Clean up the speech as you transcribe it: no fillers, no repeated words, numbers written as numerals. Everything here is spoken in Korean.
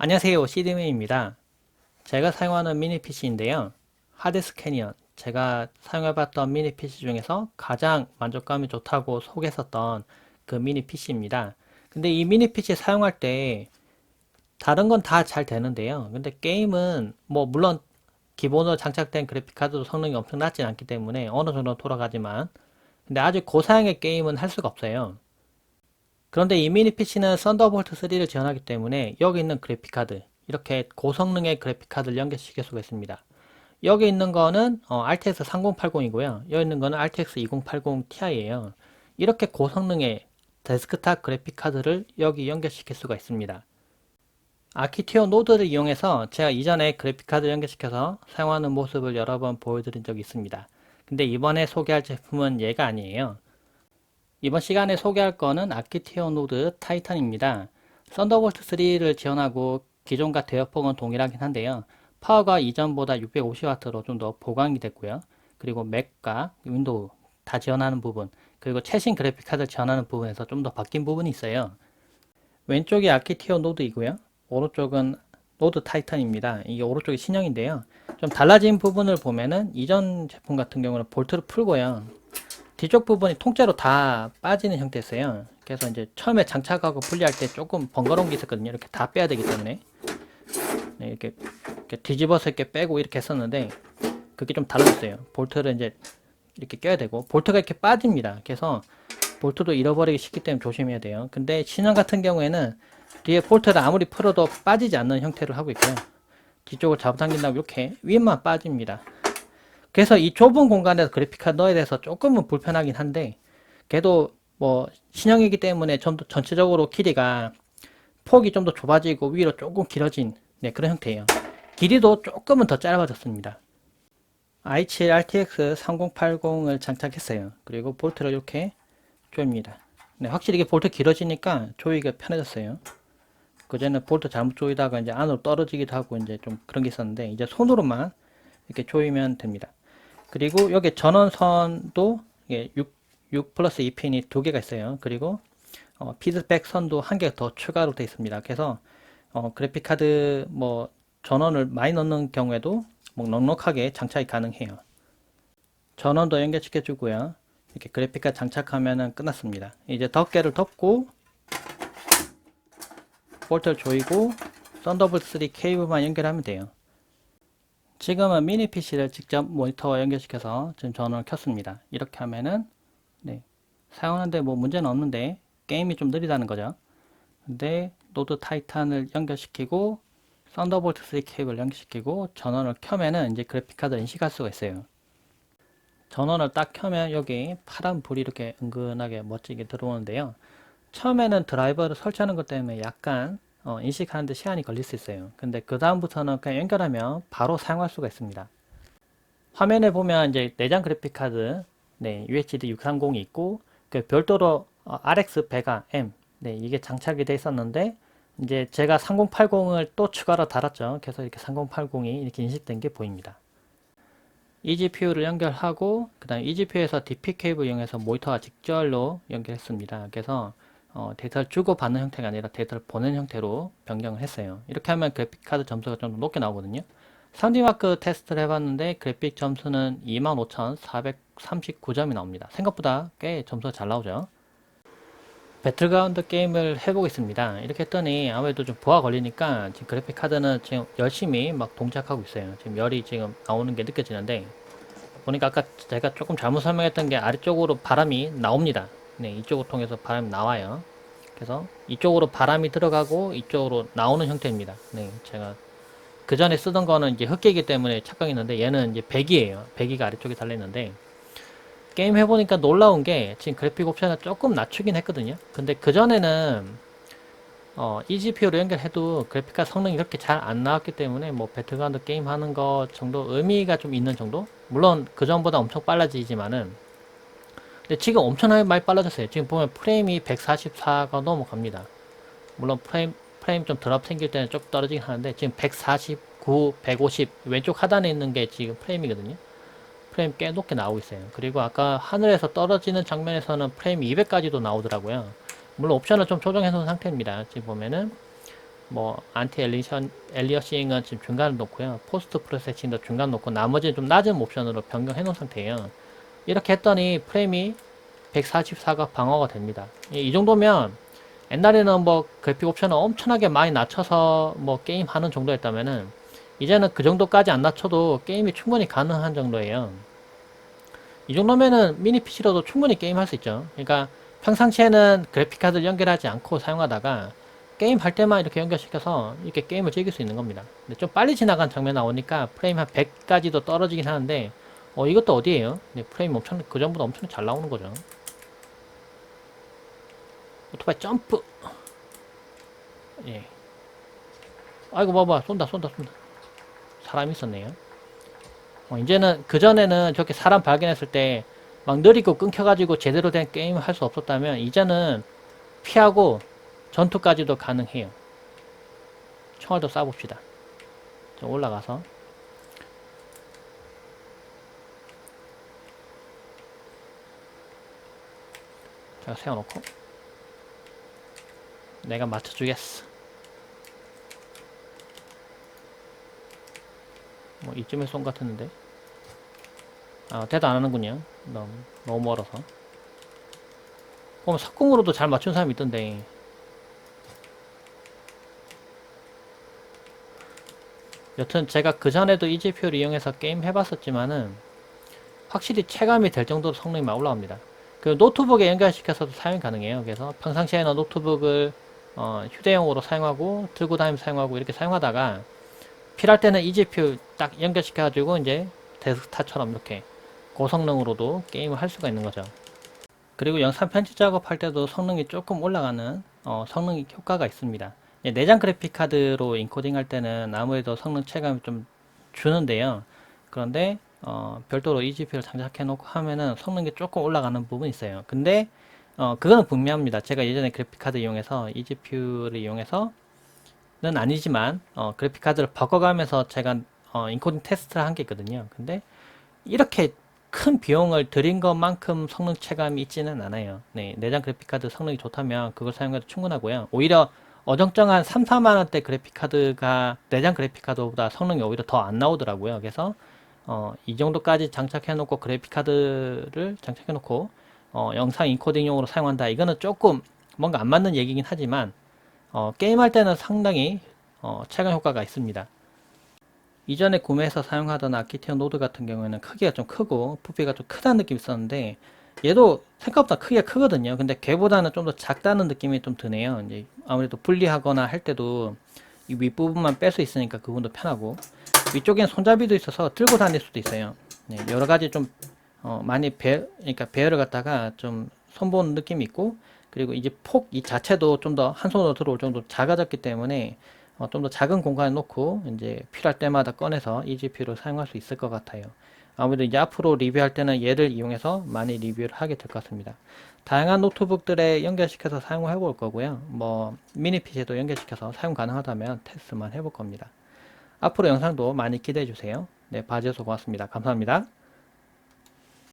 안녕하세요, CD맨입니다. 제가 사용하는 미니 PC인데요. 하디스크 캐니언, 제가 사용해봤던 미니 PC 중에서 가장 만족감이 좋다고 소개했었던 그 미니 PC입니다. 근데 이 미니 PC 사용할 때 다른 건 다 잘 되는데요. 근데 게임은 뭐 물론 기본으로 장착된 그래픽카드도 성능이 엄청 낮진 않기 때문에 어느 정도 돌아가지만 근데 아주 고사양의 게임은 할 수가 없어요. 그런데 이 미니 PC는 썬더볼트 3를 지원하기 때문에 여기 있는 그래픽카드, 이렇게 고성능의 그래픽카드를 연결시킬 수가 있습니다. 여기 있는 거는 RTX 3080이고요. 여기 있는 거는 RTX 2080 Ti예요. 이렇게 고성능의 데스크탑 그래픽카드를 여기 연결시킬 수가 있습니다. 아키티오 노드를 이용해서 제가 이전에 그래픽카드 연결시켜서 사용하는 모습을 여러 번 보여드린 적이 있습니다. 근데 이번에 소개할 제품은 얘가 아니에요. 이번 시간에 소개할 거는 아키티오 노드 타이탄입니다. 썬더볼트 3를 지원하고 기존과 대역폭은 동일하긴 한데요. 파워가 이전보다 650W로 좀 더 보강이 됐고요. 그리고 맥과 윈도우 다 지원하는 부분, 그리고 최신 그래픽카드 지원하는 부분에서 좀 더 바뀐 부분이 있어요. 왼쪽이 아키티오 노드이고요. 오른쪽은 노드 타이탄입니다. 이게 오른쪽이 신형인데요. 좀 달라진 부분을 보면은 이전 제품 같은 경우는 볼트를 풀고요. 뒤쪽 부분이 통째로 다 빠지는 형태였어요. 그래서 이제 처음에 장착하고 분리할 때 조금 번거로운 게 있었거든요. 이렇게 다 빼야 되기 때문에. 네, 이렇게 뒤집어서 이렇게 빼고 이렇게 했었는데, 그게 좀 달라졌어요. 볼트를 이제 이렇게 껴야 되고, 볼트가 이렇게 빠집니다. 그래서 볼트도 잃어버리기 쉽기 때문에 조심해야 돼요. 근데 신형 같은 경우에는 뒤에 볼트를 아무리 풀어도 빠지지 않는 형태를 하고 있고요. 뒤쪽을 잡아당긴다고 이렇게 위만 빠집니다. 그래서 이 좁은 공간에서 그래픽카드 넣어야 돼서 조금은 불편하긴 한데, 그래도 뭐 신형이기 때문에 좀 더 전체적으로 길이가 폭이 좀 더 좁아지고 위로 조금 길어진 네, 그런 형태예요. 길이도 조금은 더 짧아졌습니다. i7 RTX 3080을 장착했어요. 그리고 볼트를 이렇게 조입니다. 네, 확실히 이게 볼트 길어지니까 조이기가 편해졌어요. 그전에는 볼트 잘못 조이다가 이제 안으로 떨어지기도 하고 이제 좀 그런 게 있었는데, 이제 손으로만 이렇게 조이면 됩니다. 그리고 여기 전원선도 6 플러스 2핀이 두 개가 있어요. 그리고 피드백 선도 한 개 더 추가로 되어 있습니다. 그래서 그래픽카드 뭐 전원을 많이 넣는 경우에도 뭐 넉넉하게 장착이 가능해요. 전원도 연결시켜 주고요. 이렇게 그래픽카드 장착하면 끝났습니다. 이제 덮개를 덮고 볼트를 조이고 썬더볼트 3 케이블만 연결하면 돼요. 지금은 미니 PC를 직접 모니터와 연결시켜서 지금 전원을 켰습니다. 이렇게 하면은 네, 사용하는데 뭐 문제는 없는데 게임이 좀 느리다는 거죠. 근데 노드 타이탄을 연결시키고 썬더볼트 3 케이블 연결시키고 전원을 켜면은 이제 그래픽카드를 인식할 수가 있어요. 전원을 딱 켜면 여기 파란 불이 이렇게 은근하게 멋지게 들어오는데요. 처음에는 드라이버를 설치하는 것 때문에 약간 인식하는데 시간이 걸릴 수 있어요. 근데 그 다음부터는 그냥 연결하면 바로 사용할 수가 있습니다. 화면에 보면 이제 내장 그래픽 카드, 네, UHD 630이 있고 그 별도로 RX 베가 M, 네, 이게 장착이 돼 있었는데 이제 제가 3080을 또 추가로 달았죠. 그래서 이렇게 3080이 이렇게 인식된 게 보입니다. eGPU를 연결하고 그다음 eGPU에서 DP 케이블 이용해서 모니터와 직결로 연결했습니다. 그래서 데이터를 주고받는 형태가 아니라 데이터를 보내는 형태로 변경을 했어요. 이렇게 하면 그래픽카드 점수가 좀 높게 나오거든요. 3D마크 테스트를 해봤는데 그래픽 점수는 25,439점이 나옵니다. 생각보다 꽤 점수가 잘 나오죠. 배틀그라운드 게임을 해보겠습니다. 이렇게 했더니 아무래도 좀 부하 걸리니까 지금 그래픽 카드는 지금 열심히 막 동작하고 있어요. 지금 열이 지금 나오는 게 느껴지는데 보니까 아까 제가 조금 잘못 설명했던 게 아래쪽으로 바람이 나옵니다. 네, 이쪽을 통해서 바람이 나와요. 그래서 이쪽으로 바람이 들어가고 이쪽으로 나오는 형태입니다. 네, 제가 그 전에 쓰던 거는 이제 흑기이기 때문에 착각했는데 얘는 이제 배기예요. 배기가 아래쪽에 달려있는데 게임 해보니까 놀라운 게 지금 그래픽 옵션을 조금 낮추긴 했거든요. 근데 그전에는 eGPU로 연결해도 그래픽카드 성능이 그렇게 잘 안 나왔기 때문에 뭐 배틀그라운드 게임 하는 거 정도 의미가 좀 있는 정도? 물론 그전보다 엄청 빨라지지만은 근데 지금 엄청나게 많이 빨라졌어요. 지금 보면 프레임이 144가 넘어갑니다. 물론 프레임 좀 드랍 생길 때는 좀 떨어지긴 하는데 지금 149, 150 왼쪽 하단에 있는 게 지금 프레임이거든요. 프레임 꽤 높게 나오고 있어요. 그리고 아까 하늘에서 떨어지는 장면에서는 프레임 200까지도 나오더라고요. 물론 옵션을 좀 조정해 놓은 상태입니다. 지금 보면은 뭐 안티 엘리어싱은 지금 중간을 놓고요. 포스트 프로세싱도 중간 놓고 나머지는 좀 낮은 옵션으로 변경해 놓은 상태예요. 이렇게 했더니 프레임이 144가 방어가 됩니다. 이 정도면 옛날에는 뭐 그래픽 옵션을 엄청나게 많이 낮춰서 뭐 게임 하는 정도였다면은 이제는 그 정도까지 안 낮춰도 게임이 충분히 가능한 정도예요. 이 정도면은 미니 PC로도 충분히 게임 할 수 있죠. 그러니까 평상시에는 그래픽카드를 연결하지 않고 사용하다가 게임 할 때만 이렇게 연결시켜서 이렇게 게임을 즐길 수 있는 겁니다. 근데 좀 빨리 지나간 장면 나오니까 프레임 한 100까지도 떨어지긴 하는데 이것도 어디에요? 프레임 엄청 그 전보다 엄청 잘 나오는 거죠. 오토바이 점프. 예. 아이고 봐봐 쏜다. 사람이 있었네요. 이제는 그전에는 저렇게 사람 발견했을 때 막 느리고 끊겨가지고 제대로 된 게임을 할 수 없었다면 이제는 피하고 전투까지도 가능해요. 총알도 쏴봅시다. 좀 올라가서 제가 세워놓고 내가 맞춰주겠어. 뭐 이쯤에 쏜 것 같았는데 대도 안 하는군요. 너무 멀어서. 석궁으로도 잘 맞춘 사람이 있던데 여튼 제가 그전에도 이 GPU를 이용해서 게임 해봤었지만은 확실히 체감이 될 정도로 성능이 막 올라옵니다. 그 노트북에 연결시켜서도 사용이 가능해요. 그래서 평상시에는 노트북을 휴대용으로 사용하고 들고 다니면서 사용하고 이렇게 사용하다가 필요할 때는 이 GPU 딱 연결시켜가지고 이제 데스크탑처럼 이렇게 고성능으로도 게임을 할 수가 있는 거죠. 그리고 영상 편집 작업할 때도 성능이 조금 올라가는 성능 효과가 있습니다. 내장 그래픽 카드로 인코딩 할 때는 아무래도 성능 체감이 좀 주는데요. 그런데 별도로 eGPU를 장착해 놓고 하면은 성능이 조금 올라가는 부분이 있어요. 근데 그거는 분명합니다. 제가 예전에 그래픽 카드 이용해서 eGPU를 이용해서는 아니지만 그래픽 카드를 바꿔가면서 제가 인코딩 테스트를 한 게 있거든요. 근데 이렇게 큰 비용을 들인 것만큼 성능 체감이 있지는 않아요. 네, 내장 그래픽카드 성능이 좋다면 그걸 사용해도 충분하고요. 오히려 어정쩡한 3, 4만원대 그래픽카드가 내장 그래픽카드보다 성능이 오히려 더 안 나오더라고요. 그래서 이 정도까지 장착해놓고 그래픽카드를 장착해놓고 영상 인코딩용으로 사용한다. 이거는 조금 뭔가 안 맞는 얘기긴 하지만 게임할 때는 상당히 체감 효과가 있습니다. 이전에 구매해서 사용하던 아키티어 노드 같은 경우에는 크기가 좀 크고 부피가 좀 크다는 느낌이 있었는데 얘도 생각보다 크기가 크거든요. 근데 걔보다는 좀 더 작다는 느낌이 좀 드네요. 이제 아무래도 분리하거나 할 때도 이 윗부분만 뺄 수 있으니까 그분도 편하고 위쪽엔 손잡이도 있어서 들고 다닐 수도 있어요. 네, 여러 가지 좀 많이 그러니까 배열을 갖다가 좀 손보는 느낌이 있고 그리고 이제 폭 이 자체도 좀 더 한 손으로 들어올 정도로 작아졌기 때문에 좀 더 작은 공간에 놓고 이제 필요할 때마다 꺼내서 eGPU를 사용할 수 있을 것 같아요. 아무래도 이제 앞으로 리뷰할 때는 얘를 이용해서 많이 리뷰를 하게 될 것 같습니다. 다양한 노트북들에 연결시켜서 사용을 해볼 거고요. 뭐 미니 PC에도 연결시켜서 사용 가능하다면 테스트만 해볼 겁니다. 앞으로 영상도 많이 기대해 주세요. 네, 봐주셔서 고맙습니다. 감사합니다.